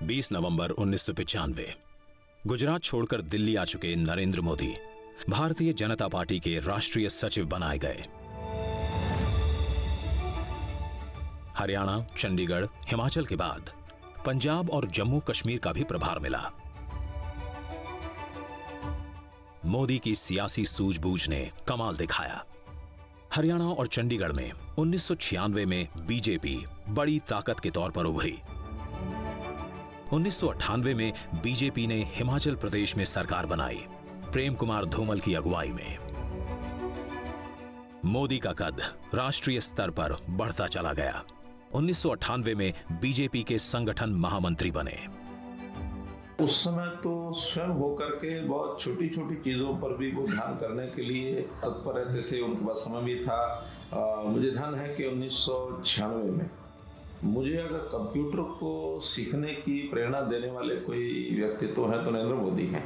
20 नवंबर 1995 गुजरात छोड़कर दिल्ली आ चुके नरेंद्र मोदी भारतीय जनता पार्टी के राष्ट्रीय सचिव बनाए गए। हरियाणा, चंडीगढ़, हिमाचल के बाद पंजाब और जम्मू कश्मीर का भी प्रभार मिला। मोदी की सियासी सूझबूझ ने कमाल दिखाया। हरियाणा और चंडीगढ़ में 1996 में बीजेपी बड़ी ताकत के तौर पर उभरी। 1998 में बीजेपी ने हिमाचल प्रदेश में सरकार बनाई, प्रेम कुमार धूमल की अगुवाई में। मोदी का कद राष्ट्रीय स्तर पर बढ़ता चला गया। 1998 में बीजेपी के संगठन महामंत्री बने। उस समय तो स्वयं होकर के बहुत छोटी छोटी चीजों पर भी वो ध्यान करने के लिए तत्पर रहते थे। उनके पास समय भी था। मुझे ध्यान है कि 1996 में मुझे अगर कंप्यूटर को सीखने की प्रेरणा देने वाले कोई व्यक्ति तो हैं तो नरेंद्र मोदी हैं।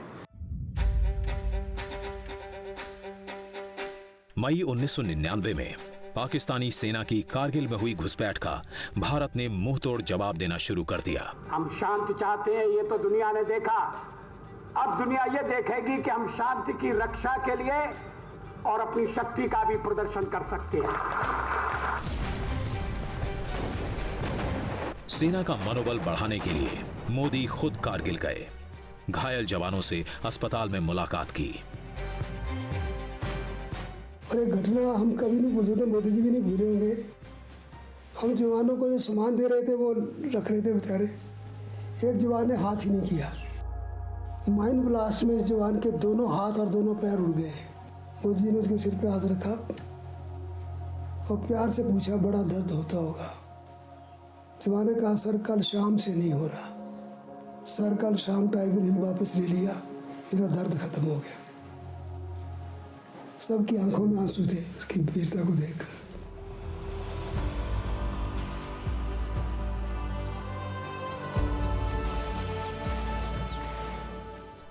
मई 1999 में पाकिस्तानी सेना की कारगिल में हुई घुसपैठ का भारत ने मुंहतोड़ जवाब देना शुरू कर दिया। हम शांति चाहते हैं, ये तो दुनिया ने देखा। अब दुनिया ये देखेगी कि हम शांति की रक्षा के लिए और अपनी शक्ति का भी प्रदर्शन कर सकते हैं। सेना का मनोबल बढ़ाने के लिए मोदी खुद कारगिल गए, घायल जवानों से अस्पताल में मुलाकात की। और एक घटना हम कभी नहीं भूल सकते, मोदी जी भी नहीं भूले होंगे। हम जवानों को जो सामान दे रहे थे वो रख रहे थे बेचारे, एक जवान ने हाथ ही नहीं किया। माइन ब्लास्ट में इस जवान के दोनों हाथ और दोनों पैर उड़ गए। मोदी जी ने उसके सिर पे हाथ रखा और प्यार से पूछा, बड़ा दर्द होता होगा। जवान ने कहा, सर कल शाम से नहीं हो रहा, सर कल शाम टाइगर हिल वापस ले लिया, मेरा दर्द खत्म हो गया। सबकी आंखों में आंसू थे उसकी वीरता को देखकर।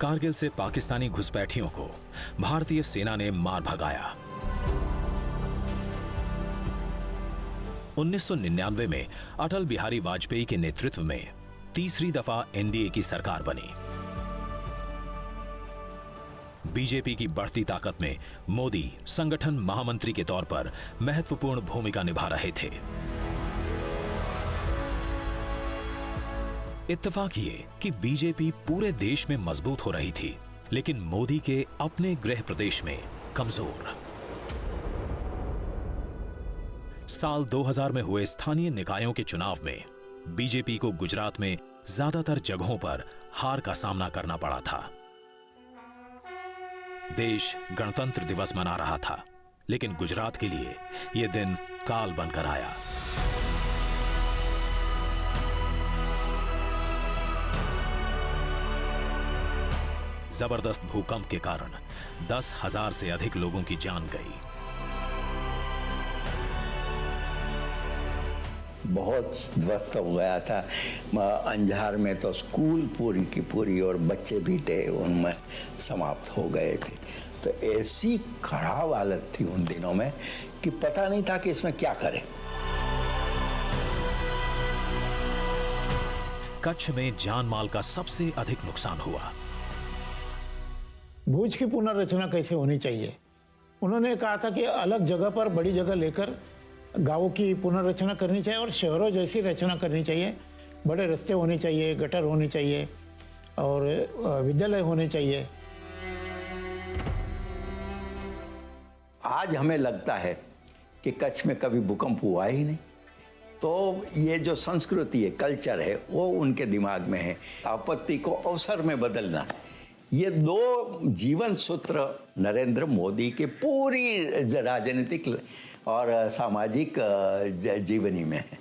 कारगिल से पाकिस्तानी घुसपैठियों को भारतीय सेना ने मार भगाया। 1999 में अटल बिहारी वाजपेयी के नेतृत्व में तीसरी दफा एनडीए की सरकार बनी। बीजेपी की बढ़ती ताकत में मोदी संगठन महामंत्री के तौर पर महत्वपूर्ण भूमिका निभा रहे थे। इत्तेफाक ये कि बीजेपी पूरे देश में मजबूत हो रही थी, लेकिन मोदी के अपने गृह प्रदेश में कमजोर। साल 2000 में हुए स्थानीय निकायों के चुनाव में बीजेपी को गुजरात में ज्यादातर जगहों पर हार का सामना करना पड़ा था। देश गणतंत्र दिवस मना रहा था, लेकिन गुजरात के लिए यह दिन काल बनकर आया। जबरदस्त भूकंप के कारण 10,000 से अधिक लोगों की जान गई। बहुत ध्वस्त हो गया था। अंजार में तो स्कूल पूरी की पूरी और बच्चे भी थे उनमें समाप्त हो गए थे। तो ऐसी खराब हालत थी उन दिनों में कि पता नहीं था कि इसमें क्या करें। कच्छ में जान माल का सबसे अधिक नुकसान हुआ। भुज की पुनर्रचना कैसे होनी चाहिए, उन्होंने कहा था कि अलग जगह पर बड़ी जगह लेकर गांवों की पुनर्रचना करनी चाहिए और शहरों जैसी रचना करनी चाहिए। बड़े रास्ते होने चाहिए, गटर होनी चाहिए और विद्यालय होने चाहिए। आज हमें लगता है कि कच्छ में कभी भूकंप हुआ ही नहीं। तो ये जो संस्कृति है, कल्चर है, वो उनके दिमाग में है। आपत्ति को अवसर में बदलना, ये दो जीवन सूत्र नरेंद्र मोदी के पूरी राजनीतिक और सामाजिक जीवनी में है।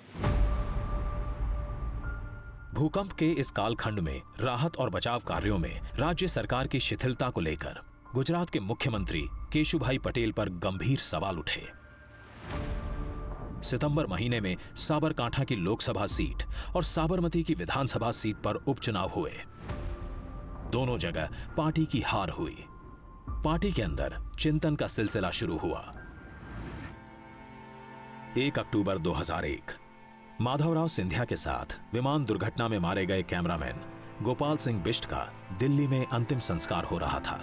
भूकंप के इस कालखंड में राहत और बचाव कार्यों में राज्य सरकार की शिथिलता को लेकर गुजरात के मुख्यमंत्री केशुभाई पटेल पर गंभीर सवाल उठे। सितंबर महीने में साबरकांठा की लोकसभा सीट और साबरमती की विधानसभा सीट पर उपचुनाव हुए। दोनों जगह पार्टी की हार हुई। पार्टी के अंदर चिंतन का सिलसिला शुरू हुआ। 1 अक्टूबर 2001 माधवराव सिंधिया के साथ विमान दुर्घटना में मारे गए कैमरामैन गोपाल सिंह बिष्ट का दिल्ली में अंतिम संस्कार हो रहा था।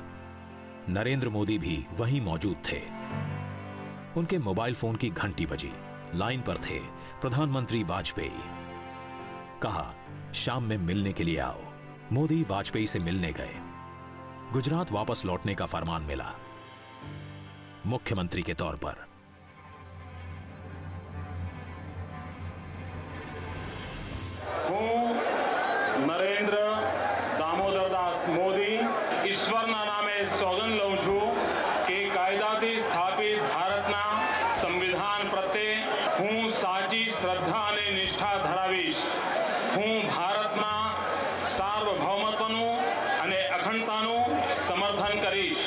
नरेंद्र मोदी भी वहीं मौजूद थे। उनके मोबाइल फोन की घंटी बजी। लाइन पर थे प्रधानमंत्री वाजपेयी। कहा, शाम में मिलने के लिए आओ। मोदी वाजपेयी से मिलने गए। गुजरात वापस लौटने का फरमान मिला, मुख्यमंत्री के तौर पर। નરેન્દ્ર દામોદરદાસ મોદી ઈશ્વરના નામે સોગંદ લઉં છું કે કાયદાથી સ્થાપિત ભારતના સંવિધાન પ્રત્યે હું સાચી શ્રદ્ધા અને નિષ્ઠા ધરાવીશ। હું ભારતના સાર્વભૌમત્વનું અને અખંડતાનું સમર્થન કરીશ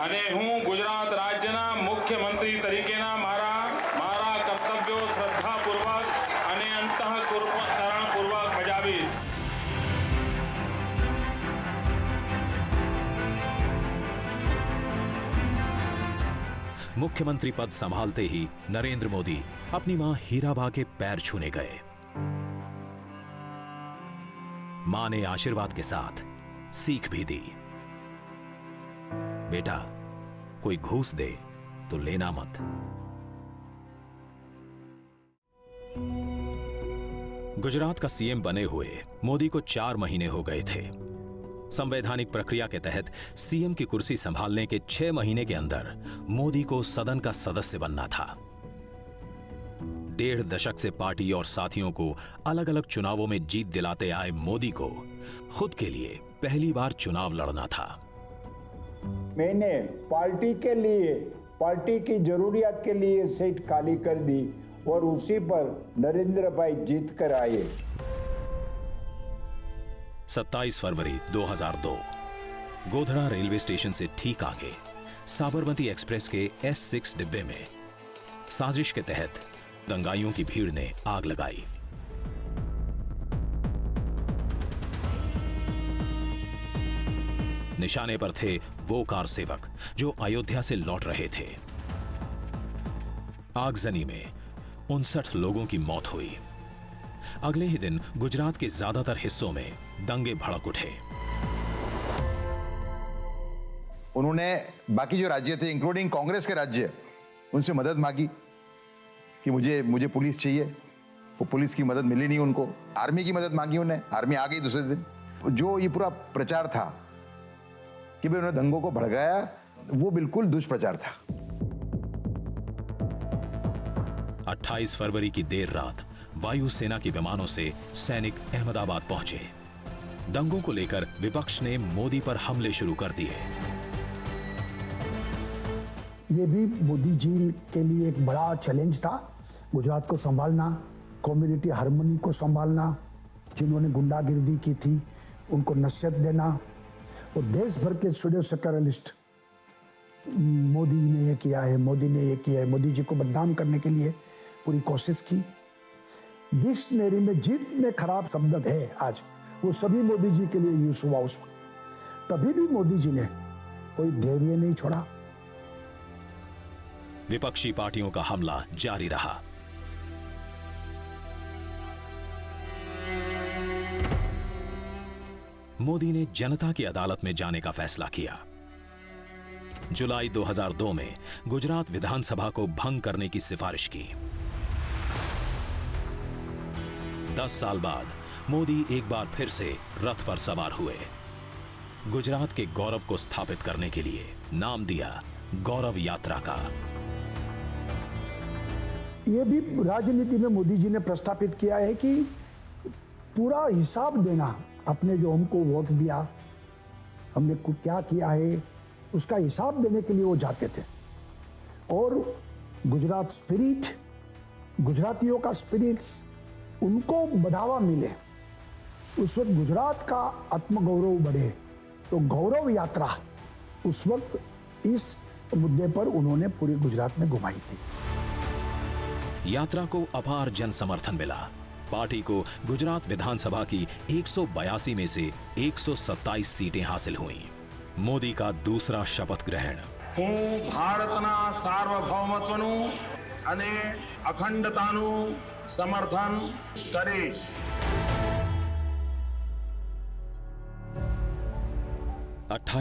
અને હું ગુજરાત રાજ્યના મુખ્યમંત્રી તરીકેના મારા કર્તવ્યો શ્રદ્ધાપૂર્વક અને અંતઃકરણપૂર્વક બજાવીશ। मुख्यमंत्री पद संभालते ही नरेंद्र मोदी अपनी मां हीराबा के पैर छूने गए। मां ने आशीर्वाद के साथ सीख भी दी, बेटा कोई घूस दे तो लेना मत। गुजरात का सीएम बने हुए मोदी को 4 महीने हो गए थे। संवैधानिक प्रक्रिया के तहत सीएम की कुर्सी संभालने के 6 महीने के अंदर मोदी को सदन का सदस्य बनना था। 1.5 दशक से पार्टी और साथियों को अलग अलग चुनावों में जीत दिलाते आए मोदी को खुद के लिए पहली बार चुनाव लड़ना था। मैंने पार्टी के लिए, पार्टी की जरूरियात के लिए सीट खाली कर दी और उसी पर नरेंद्र भाई जीत कर आए। 27 फरवरी 2002 गोधरा रेलवे स्टेशन से ठीक आगे साबरमती एक्सप्रेस के S6 डिब्बे में साजिश के तहत दंगाइयों की भीड़ ने आग लगाई। निशाने पर थे वो कार सेवक जो अयोध्या से लौट रहे थे। आगजनी में 59 लोगों की मौत हुई। अगले ही दिन गुजरात के ज्यादातर हिस्सों में दंगे भड़क उठे। उन्होंने बाकी जो राज्य थे इंक्लूडिंग कांग्रेस के राज्य, उनसे मदद मांगी कि मुझे पुलिस चाहिए। वो पुलिस की मदद मिली नहीं उनको। आर्मी की मदद मांगी उन्हें, आर्मी आ गई दूसरे दिन। जो ये पूरा प्रचार था कि भाई उन्होंने दंगों को भड़काया, वो बिल्कुल दुष्प्रचार था। 28 फरवरी की देर रात वायुसेना के विमानों से सैनिक अहमदाबाद पहुंचे। दंगों को लेकर विपक्ष ने मोदी पर हमले शुरू कर दिए। ये भी मोदी जी के लिए एक बड़ा चैलेंज था, गुजरात को संभालना, कम्युनिटी हार्मनी को संभालना, जिन्होंने गुंडागिर्दी की थी उनको नसीहत देना। और देश भर के सूडो सेक्युलरिस्ट मोदी ने ये किया है, मोदी ने ये किया है, मोदी जी को बदनाम करने के लिए पूरी कोशिश की। डिक्शनरी में जितने खराब शब्द है आज, वो सभी मोदी जी के लिए यूज हुआ उस वक्त। तभी भी मोदी जी ने कोई धैर्य नहीं छोड़ा। विपक्षी पार्टियों का हमला जारी रहा। मोदी ने जनता की अदालत में जाने का फैसला किया। जुलाई 2002 में गुजरात विधानसभा को भंग करने की सिफारिश की। 10 साल बाद मोदी एक बार फिर से रथ पर सवार हुए। गुजरात के गौरव को स्थापित करने के लिए नाम दिया गौरव यात्रा का। ये भी राजनीति में मोदी जी ने प्रस्तापित किया है कि पूरा हिसाब देना, अपने जो हमको वोट दिया, हमने क्या किया है, उसका हिसाब देने के लिए वो जाते थे। और गुजरात स्पिरिट, गुजरातियों का स्पिरिट्स, उनको बढ़ावा मिले, उस वक्त गुजरात का आत्मगौरव बढ़े, तो गौरव यात्रा उस वक्त इस मुद्दे पर उन्होंने पूरे गुजरात में घुमाई थी। यात्रा को अपार जन समर्थन मिला। पार्टी को गुजरात विधानसभा की 182 में से 127 सीटें हासिल हुईं। मोदी का दूसरा शपथ ग्रहण। હું ભારતના સાર્વભૌમત્વનું અને અખંડતાનું समर्थन કરીશ।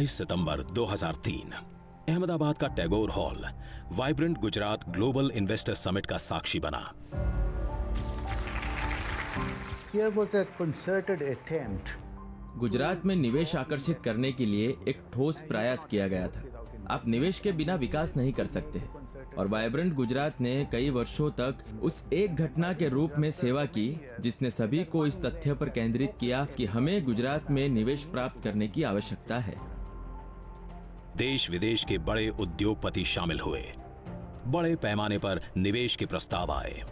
सितंबर 2003 अहमदाबाद का Tagore hall vibrant Gujarat global investor summit का साक्षी बना। Here was a concerted attempt. Gujarat में निवेश आकर्षित करने के लिए एक ठोस प्रयास किया गया था। आप निवेश के बिना विकास नहीं कर सकते और वाइब्रेंट गुजरात ने कई वर्षों तक उस एक घटना के रूप में सेवा की जिसने सभी को इस तथ्य पर केंद्रित किया कि हमें गुजरात में निवेश प्राप्त करने की आवश्यकता है। देश विदेश के बड़े उद्योगपति शामिल हुए, बड़े पैमाने पर निवेश के प्रस्ताव आए।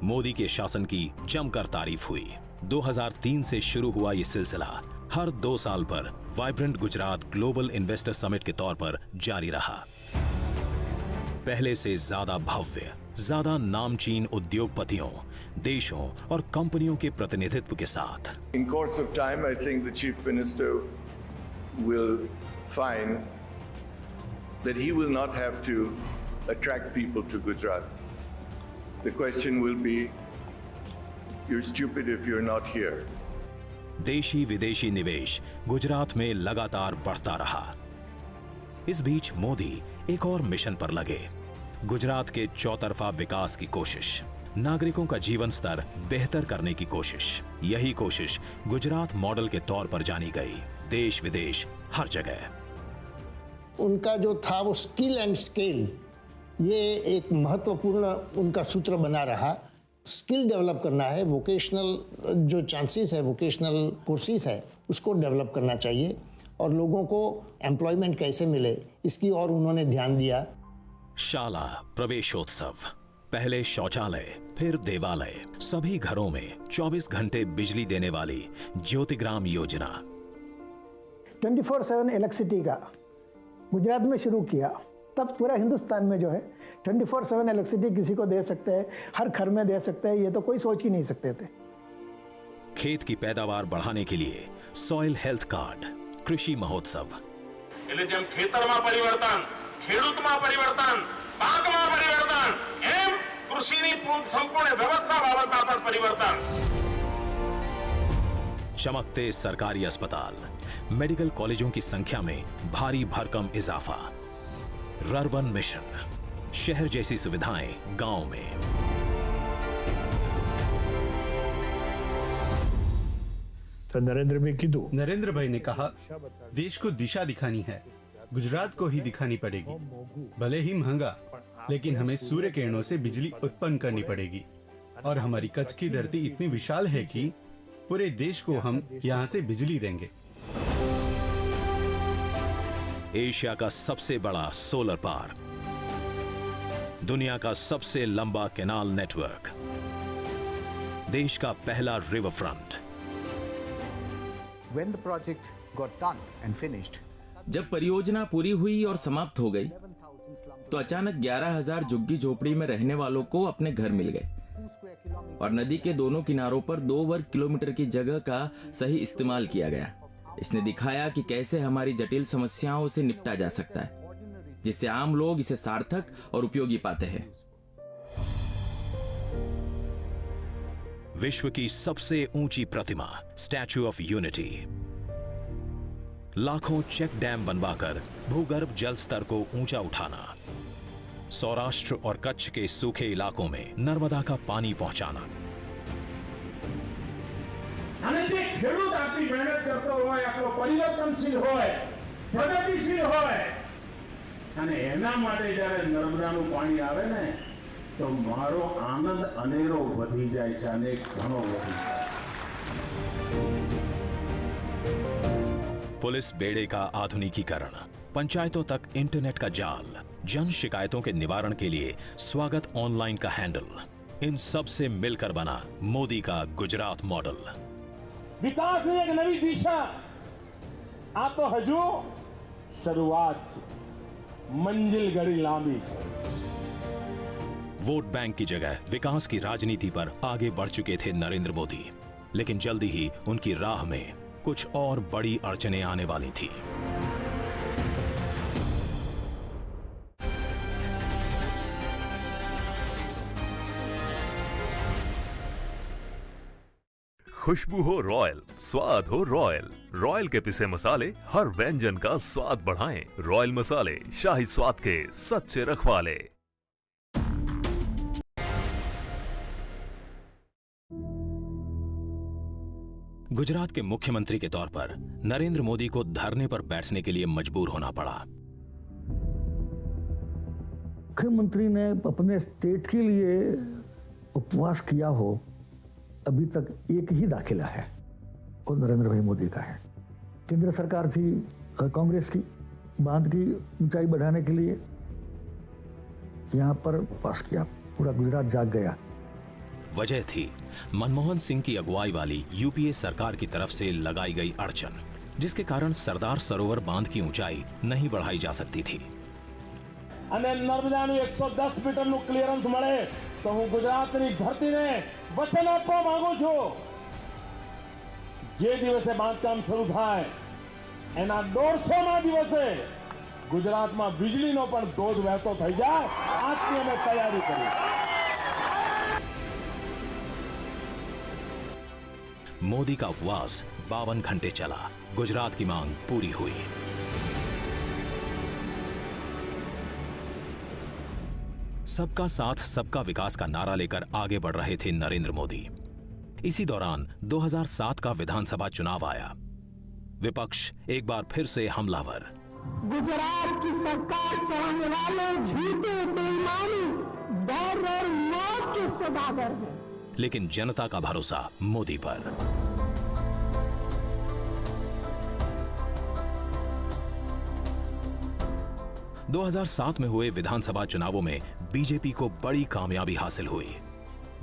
मोदी के शासन की जमकर तारीफ हुई। 2003 से शुरू हुआ ये सिलसिला हर 2 साल पर vibrant Gujarat global investor summit के तौर पर जारी रहा। पहले से ज्यादा भव्य, ज्यादा नामचीन उद्योगपतियों, देशों और कंपनियों के प्रतिनिधित्व के साथ। In course of time, I think the Chief Minister will find that he will not have to attract people to Gujarat. The question will be, you're stupid if you're not here. देशी विदेशी निवेश गुजरात में लगातार बढ़ता रहा। इस बीच मोदी एक और मिशन पर लगे, गुजरात के चौतरफा विकास की कोशिश, नागरिकों का जीवन स्तर बेहतर करने की कोशिश। यही कोशिश गुजरात मॉडल के तौर पर जानी गई, देश विदेश हर जगह। उनका जो था वो स्किल एंड स्केल, ये एक महत्वपूर्ण उनका सूत्र बना रहा। स्किल डेवलप करना है, वोकेशनल जो चांसेस है, वोकेशनल कोर्सेज है, उसको डेवलप करना चाहिए और लोगों को एम्प्लॉयमेंट कैसे मिले इसकी और उन्होंने ध्यान दिया। शाला प्रवेशोत्सव, पहले शौचालय फिर देवालय, सभी घरों में 24 घंटे बिजली देने वाली ज्योतिग्राम योजना। 24/7 इलेक्ट्रिसिटी का गुजरात में शुरू किया, तब पूरा हिंदुस्तान में जो है 24/7 इलेक्ट्रिसिटी किसी को दे सकते हैं, हर घर में दे सकते हैं, ये तो कोई सोच ही नहीं सकते थे। खेत की पैदावार बढ़ाने के लिए सॉइल हेल्थ कार्ड, कृषि महोत्सव। એટલે જેમ ખેતરમાં પરિવર્તન, ખેડૂતમાં પરિવર્તન, પાકમાં પરિવર્તન, એમ કૃષિની સંપૂર્ણ વ્યવસ્થા બાબતમાં પણ પરિવર્તન। चमकते सरकारी अस्पताल, मेडिकल कॉलेजों की संख्या में भारी भरकम इजाफा। रर्बन मिशन, शहर जैसी सुविधाएं गांव में। तो नरेंद्र भाई कीधु, नरेंद्र भाई ने कहा, देश को दिशा दिखानी है, गुजरात को ही दिखानी पड़ेगी। भले ही महंगा, लेकिन हमें सूर्य किरणों से बिजली उत्पन्न करनी पड़ेगी और हमारी कच्छ की धरती इतनी विशाल है कि पूरे देश को हम यहाँ से बिजली देंगे। एशिया का सबसे बड़ा सोलर पार्क, दुनिया का सबसे लंबा कैनाल नेटवर्क, देश का पहला river front. When the project got done and finished, जब परियोजना पूरी हुई और समाप्त हो गई तो अचानक 11,000 झुग्गी झोपड़ी में रहने वालों को अपने घर मिल गए और नदी के दोनों किनारों पर 2 वर्ग किलोमीटर की जगह का सही इस्तेमाल किया गया। इसने दिखाया कि कैसे हमारी जटिल समस्याओं से निपटा जा सकता है, जिससे आम लोग इसे सार्थक और उपयोगी पाते हैं। विश्व की सबसे ऊंची प्रतिमा स्टैच्यू ऑफ यूनिटी, लाखों चेक डैम बनवाकर भूगर्भ जल स्तर को ऊंचा उठाना, सौराष्ट्र और कच्छ के सूखे इलाकों में नर्मदा का पानी पहुंचाना। અને જે ખેડૂત આટલી મહેનત કરતો હોય, આપણો પરિવર્તનશીલ હોય, પ્રગતિશીલ હોય, અને એના માટે જ્યારે નર્મદાનું પાણી આવે ને, તો મારો આનંદ અનેરો વધી જાય છે, અને ઘણો વધી જાય છે। पुलिस बेड़े का आधुनिकीकरण, पंचायतों तक इंटरनेट का जाल, जन शिकायतों के निवारण के लिए स्वागत ऑनलाइन का हैंडल, इन सब से मिलकर बना मोदी का गुजरात मॉडल। विकास ની એક નવી દિશા, આ તો હજુ શરૂઆત છે, મંજિલ ઘણી લાંબી છે। वोट बैंक की जगह विकास की राजनीति पर आगे बढ़ चुके थे नरेंद्र मोदी, लेकिन जल्दी ही उनकी राह में कुछ और बड़ी अड़चनें आने वाली थी। खुशबू हो रॉयल, स्वाद हो रॉयल। रॉयल के पिसे मसाले हर व्यंजन का स्वाद बढ़ाएं। रॉयल मसाले, शाही स्वाद के सच्चे रखवाले। गुजरात के मुख्यमंत्री के तौर पर नरेंद्र मोदी को धरने पर बैठने के लिए मजबूर होना पड़ा। मुख्यमंत्री ने अपने स्टेट के लिए उपवास किया हो, अभी तक एक ही दाखिला है, वो नरेंद्र भाई मोदी का है। केंद्र सरकार थी कांग्रेस की, बांध की ऊंचाई बढ़ाने के लिए यहाँ पर पास किया, पूरा गुजरात जाग गया। वजह थी मनमोहन सिंह की अगुवाई वाली यूपीए सरकार की तरफ से लगाई गई अड़चन, जिसके कारण सरदार सरोवर बांध की ऊंचाई नहीं बढ़ाई जा सकती थी। અને નર્મદાનું 110 મીટરનું ક્લિયરન્સ મળે તો હું ગુજરાતની ધરતીને વચન આપવા માંગુ છું, જે દિવસે બાંધકામ શરૂ થાય એના 150મા દિવસે ગુજરાતમાં વીજળીનો પણ ધોધ વહેતો થઈ જાય, આજથી અમે તૈયારી કરી। मोदी का उपवास 52 घंटे चला। गुजरात की मांग पूरी हुई। सबका साथ सबका विकास का नारा लेकर आगे बढ़ रहे थे नरेंद्र मोदी। इसी दौरान 2007 का विधानसभा चुनाव आया। विपक्ष एक बार फिर से हमलावर। गुजरात की सरकार चलाने वाले झूठे, बेईमानी, डर और मौत के सौदागर हैं। लेकिन जनता का भरोसा मोदी पर। – 2007 में हुए विधानसभा चुनावों में बीजेपी को बड़ी कामयाबी हासिल हुई।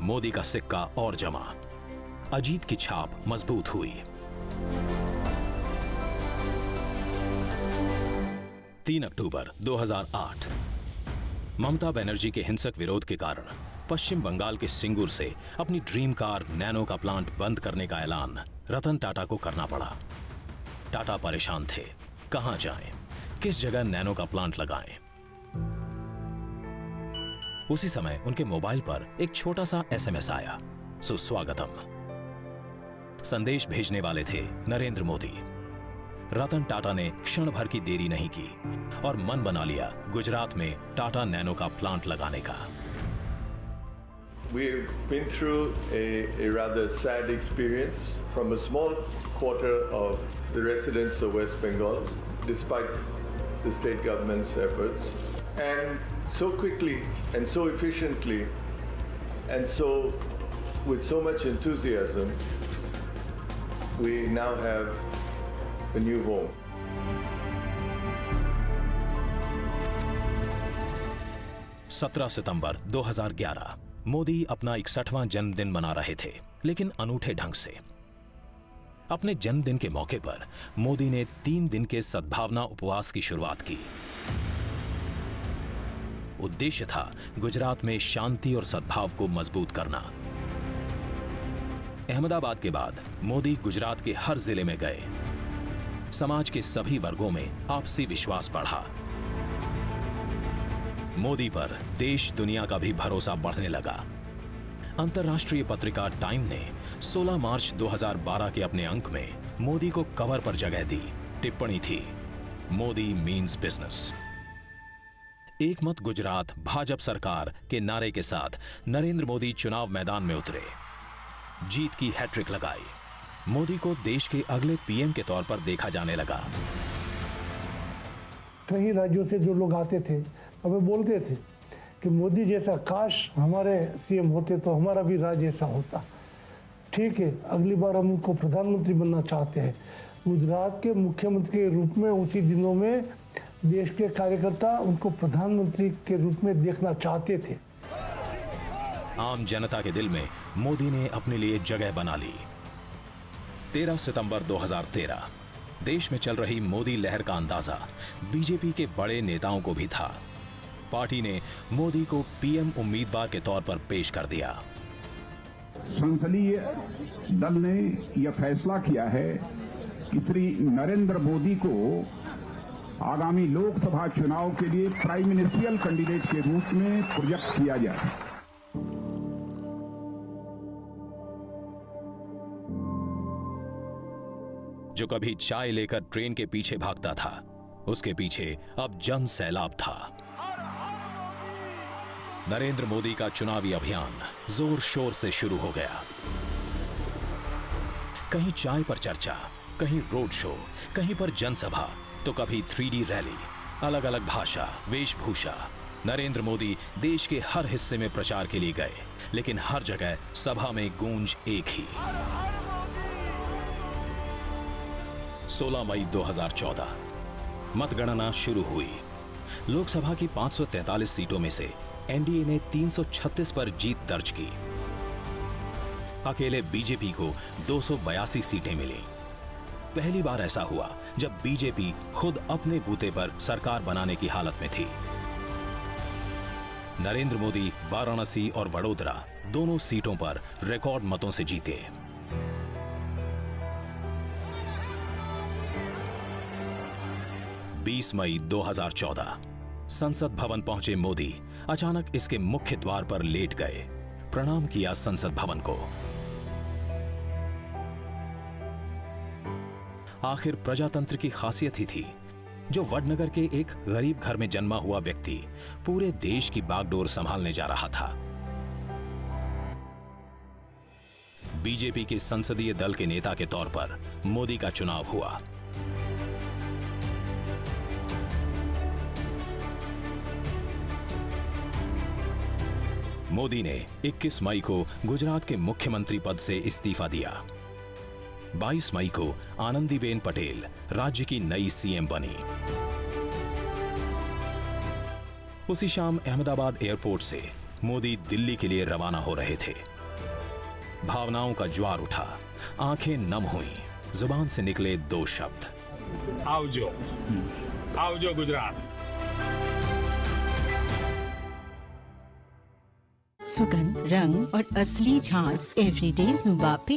मोदी का सिक्का और जमा, अजीत की छाप मजबूत हुई। 3 अक्टूबर 2008 ममता बनर्जी के हिंसक विरोध के कारण पश्चिम बंगाल के सिंगूर से अपनी ड्रीम कार नैनो का प्लांट बंद करने का ऐलान रतन टाटा को करना पड़ा। टाटा परेशान थे, कहां जाएं, किस जगह नैनो का प्लांट लगाएं। उसी समय उनके मोबाइल पर एक छोटा सा एसएमएस आया, सुस्वागतम। संदेश भेजने वाले थे नरेंद्र मोदी। रतन टाटा ने क्षण भर की देरी नहीं की और मन बना लिया गुजरात में टाटा नैनो का प्लांट लगाने का। We've been through a rather sad experience from a small quarter of the residents of West Bengal, despite the state government's efforts, and so quickly and so efficiently and so with so much enthusiasm, we now have a new home. सितंबर 2011 मोदी अपना 61वां जन्मदिन मना रहे थे, लेकिन अनूठे ढंग से। अपने जन्मदिन के मौके पर मोदी ने 3 दिन के सद्भावना उपवास की शुरुआत की। उद्देश्य था गुजरात में शांति और सद्भाव को मजबूत करना। अहमदाबाद के बाद मोदी गुजरात के हर जिले में गए। समाज के सभी वर्गों में आपसी विश्वास बढ़ा। मोदी पर देश दुनिया का भी भरोसा बढ़ने लगा। अंतर्राष्ट्रीय पत्रिका टाइम ने 16 मार्च 2012 के अपने अंक में मोदी को कवर पर जगह दी। टिप्पणी थी, मोदी मीन्स बिजनेस। एक मत गुजरात भाजपा सरकार के नारे के साथ नरेंद्र मोदी चुनाव मैदान में उतरे, जीत की हैट्रिक लगाई। मोदी को देश के अगले पीएम के तौर पर देखा जाने लगा। कई राज्यों से जो लोग आते थे हमें बोलते थे कि मोदी जैसा काश हमारे सीएम होते तो हमारा भी राज्य ऐसा होता। ठीक है, अगली बार हम उनको प्रधानमंत्री बनना चाहते हैं। गुजरात के मुख्यमंत्री के रूप में उसी दिनों में देश के कार्यकर्ता उनको प्रधानमंत्री के रूप में देखना चाहते थे। आम जनता के दिल में मोदी ने अपने लिए जगह बना ली। 13 सितंबर 2013 देश में चल रही मोदी लहर का अंदाजा बीजेपी के बड़े नेताओं को भी था। पार्टी ने मोदी को पीएम उम्मीदवार के तौर पर पेश कर दिया। संसदीय दल ने यह फैसला किया है कि श्री नरेंद्र मोदी को आगामी लोकसभा चुनाव के लिए प्राइम मिनिस्ट्रियल कैंडिडेट के रूप में प्रोजेक्ट किया जाए। जो कभी चाय लेकर ट्रेन के पीछे भागता था, उसके पीछे अब जन सैलाब था। नरेंद्र मोदी का चुनावी अभियान जोर शोर से शुरू हो गया। कहीं चाय पर चर्चा, कहीं रोड शो, कहीं पर जनसभा, तो कभी 3D रैली, अलग अलग भाषा, वेशभूषा। नरेंद्र मोदी देश के हर हिस्से में प्रचार के लिए गए, लेकिन हर जगह सभा में गूंज एक ही। 16 मई 2014 मतगणना शुरू हुई। लोकसभा की 543 सीटों में से एनडीए ने 336 पर जीत दर्ज की। अकेले बीजेपी को 282 सीटें मिली। पहली बार ऐसा हुआ जब बीजेपी खुद अपने बूते पर सरकार बनाने की हालत में थी। नरेंद्र मोदी वाराणसी और वडोदरा दोनों सीटों पर रिकॉर्ड मतों से जीते। बीस मई 2014 संसद भवन पहुंचे मोदी अचानक इसके मुख्य द्वार पर लेट गए। प्रणाम किया संसद भवन को। आखिर प्रजातंत्र की खासियत ही थी। जो वडनगर के एक गरीब घर में जन्मा हुआ व्यक्ति पूरे देश की बागडोर संभालने जा रहा था। बीजेपी के संसदीय दल के नेता के तौर पर मोदी का चुनाव हुआ। मोदी ने 21 मई को गुजरात के मुख्यमंत्री पद से इस्तीफा दिया। 22 मई को आनंदीबेन पटेल राज्य की नई सीएम बनी। उसी शाम अहमदाबाद एयरपोर्ट से मोदी दिल्ली के लिए रवाना हो रहे थे। भावनाओं का ज्वार उठा, आंखें नम हुईं, जुबान से निकले दो शब्द, आवजो, आवजो गुजरात। सुगंध, रंग और असली झांस एवरीडे जुबा पे